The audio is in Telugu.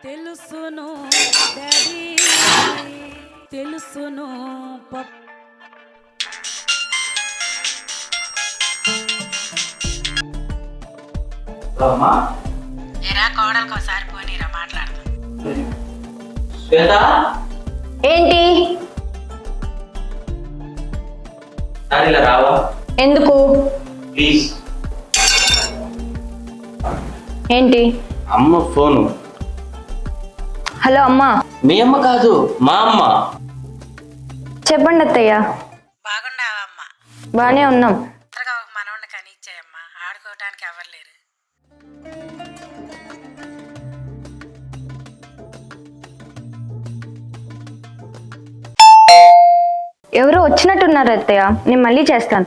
తెలుసును డాడీ తెలుసును ఎరా కోడలకు ఒకసారి పోనీరా మాట్లాడదాం. శ్వేత ఏంటి? సార్ ఇలా రావా ఎందుకు? ప్లీజ్. ఏంటి? అమ్మ ఫోను. హలో అమ్మా. మీ అమ్మ కాదు, మా అమ్మ. చెప్పండి అత్తయ్య. బాగుండావా అమ్మా? బానే ఉన్నాం. త్వరగా ఒక మనవణ్ణి కనిచ్చాయమ్మా, ఆడుకోవటానికి ఎవరు లేరు. ఎవరో వచ్చినట్టున్నారు అత్తయ్య, నేను మళ్ళీ చేస్తాను.